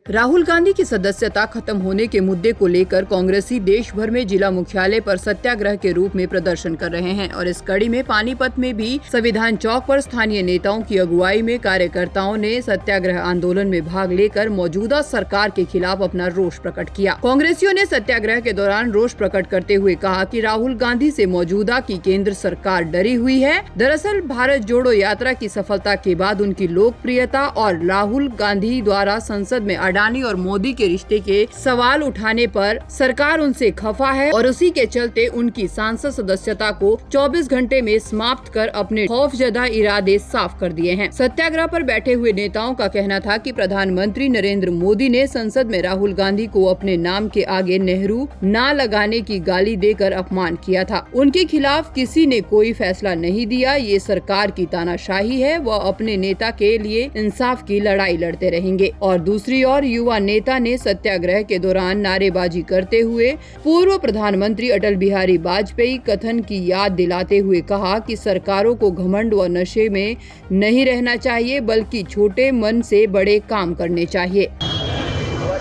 राहुल गांधी की सदस्यता खत्म होने के मुद्दे को लेकर कांग्रेसी देश भर में जिला मुख्यालय पर सत्याग्रह के रूप में प्रदर्शन कर रहे हैं और इस कड़ी में पानीपत में भी संविधान चौक पर स्थानीय नेताओं की अगुवाई में कार्यकर्ताओं ने सत्याग्रह आंदोलन में भाग लेकर मौजूदा सरकार के खिलाफ अपना रोष प्रकट किया। कांग्रेसियों ने सत्याग्रह के दौरान रोष प्रकट करते हुए कहा कि राहुल गांधी से मौजूदा की केंद्र सरकार डरी हुई है। दरअसल भारत जोड़ो यात्रा की सफलता के बाद उनकी लोकप्रियता और राहुल गांधी द्वारा संसद में अडानी और मोदी के रिश्ते के सवाल उठाने पर सरकार उनसे खफा है और उसी के चलते उनकी सांसद सदस्यता को 24 घंटे में समाप्त कर अपने खौफजदा इरादे साफ कर दिए हैं। सत्याग्रह पर बैठे हुए नेताओं का कहना था कि प्रधानमंत्री नरेंद्र मोदी ने संसद में राहुल गांधी को अपने नाम के आगे नेहरू ना लगाने की गाली देकर अपमान किया था। उनके खिलाफ किसी ने कोई फैसला नहीं दिया। ये सरकार की तानाशाही है। वह अपने नेता के लिए इंसाफ की लड़ाई लड़ते रहेंगे। और दूसरी ओर युवा नेता ने सत्याग्रह के दौरान नारेबाजी करते हुए पूर्व प्रधानमंत्री अटल बिहारी वाजपेयी कथन की याद दिलाते हुए कहा कि सरकारों को घमंड व नशे में नहीं रहना चाहिए बल्कि छोटे मन से बड़े काम करने चाहिए।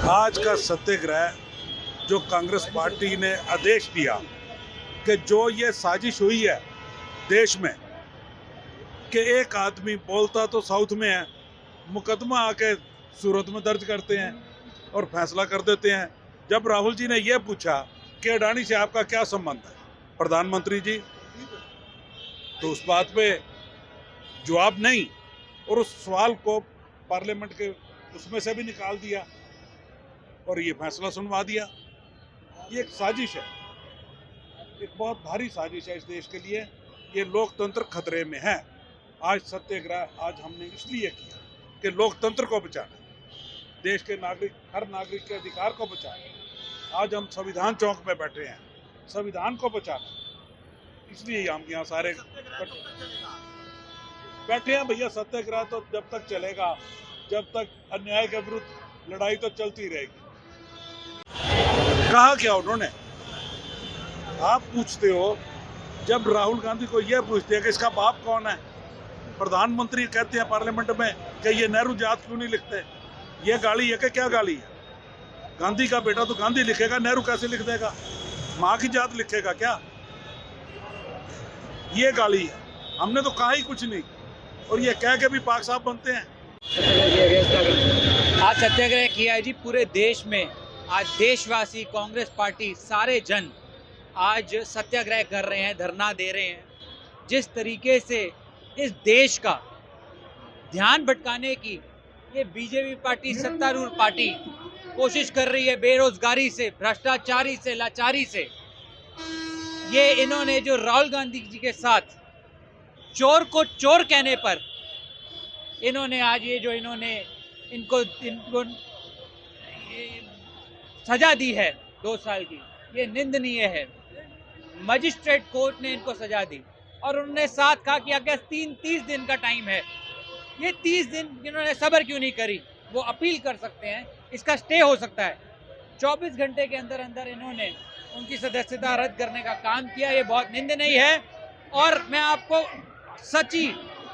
आज का सत्याग्रह जो कांग्रेस पार्टी ने आदेश दिया कि जो ये साजिश हुई है देश में कि एक आदमी बोलता तो साउथ में है, मुकदमा आके सूरत में दर्ज करते हैं और फैसला कर देते हैं। जब राहुल जी ने यह पूछा कि अडानी से आपका क्या संबंध है प्रधानमंत्री जी, तो उस बात पे जवाब नहीं और उस सवाल को पार्लियामेंट के उसमें से भी निकाल दिया और ये फैसला सुनवा दिया। ये एक साजिश है, एक बहुत भारी साजिश है इस देश के लिए। ये लोकतंत्र खतरे में है। आज सत्याग्रह आज हमने इसलिए किया कि लोकतंत्र को बचाना, देश के नागरिक, हर नागरिक के अधिकार को बचाना। आज हम संविधान चौक में बैठे हैं, संविधान को बचाना, इसलिए हम यहाँ सारे बैठे हैं। भैया सत्याग्रह तो जब तक चलेगा, जब तक अन्याय के विरुद्ध लड़ाई तो चलती रहेगी। कहा क्या उन्होंने? आप पूछते हो, जब राहुल गांधी को यह पूछते हैं कि इसका बाप कौन है, प्रधानमंत्री कहते हैं पार्लियामेंट में कि ये नेहरू जात क्यों नहीं लिखते। ये गाली है कि क्या गाली है? गांधी का बेटा तो गांधी लिखेगा, नेहरू कैसे लिख देगा? माँ की जात लिखेगा क्या? ये गाली है। हमने तो कहा ही कुछ नहीं और ये कह के भी पाक साहब बनते हैं। आज सत्याग्रह किया है जी पूरे देश में। आज देशवासी, कांग्रेस पार्टी, सारे जन आज सत्याग्रह कर रहे हैं, धरना दे रहे हैं। जिस तरीके से इस देश का ध्यान भटकाने की ये बीजेपी पार्टी, सत्तारूढ़ पार्टी कोशिश कर रही है, बेरोजगारी से, भ्रष्टाचारी से, लाचारी से, ये इन्होंने जो राहुल गांधी जी के साथ चोर को चोर कहने पर इन्होंने आज ये जो इनको सजा दी है 2 साल की, ये निंदनीय है। मजिस्ट्रेट कोर्ट ने इनको सजा दी और उन्होंने साथ कहा कि अगर 30 दिन का टाइम है, ये 30 दिन इन्होंने सब्र क्यों नहीं करी? वो अपील कर सकते हैं, इसका स्टे हो सकता है। 24 घंटे के अंदर अंदर इन्होंने उनकी सदस्यता रद्द करने का काम किया। ये बहुत निंदनीय है और मैं आपको सच्ची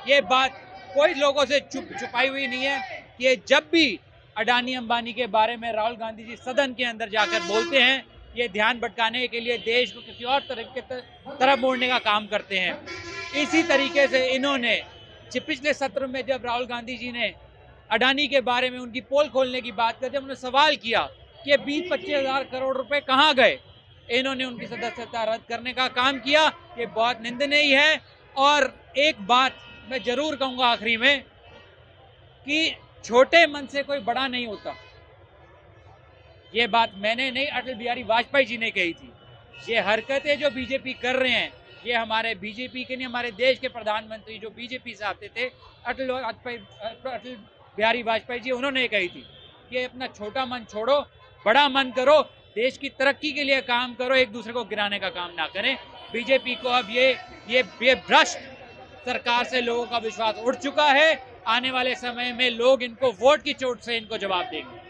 ये बात कोई लोगों से छुपाई हुई नहीं है कि जब भी अडानी अंबानी के बारे में राहुल गांधी जी सदन के अंदर जाकर बोलते हैं, ये ध्यान भटकाने के लिए देश को किसी और तरफ मोड़ने का काम करते हैं। इसी तरीके से इन्होंने पिछले सत्र में जब राहुल गांधी जी ने अडानी के बारे में उनकी पोल खोलने की बात कर, जब उन्होंने सवाल किया कि 20-25 हज़ार करोड़ रुपए कहाँ गए, इन्होंने उनकी सदस्यता रद्द करने का काम किया। ये बहुत निंदनीय है। और एक बात मैं जरूर कहूँगा आखिरी में कि छोटे मन से कोई बड़ा नहीं होता। ये बात मैंने नहीं, अटल बिहारी वाजपेयी जी ने कही थी। ये हरकतें जो बीजेपी कर रहे हैं, ये हमारे बीजेपी के नहीं, हमारे देश के प्रधानमंत्री जो बीजेपी से आते थे, अटल बिहारी वाजपेयी जी, उन्होंने कही थी कि अपना छोटा मन छोड़ो, बड़ा मन करो, देश की तरक्की के लिए काम करो, एक दूसरे को गिराने का काम ना करें। बीजेपी को अब ये भ्रष्ट सरकार से लोगों का विश्वास उठ चुका है। आने वाले समय में लोग इनको वोट की चोट से इनको जवाब देंगे।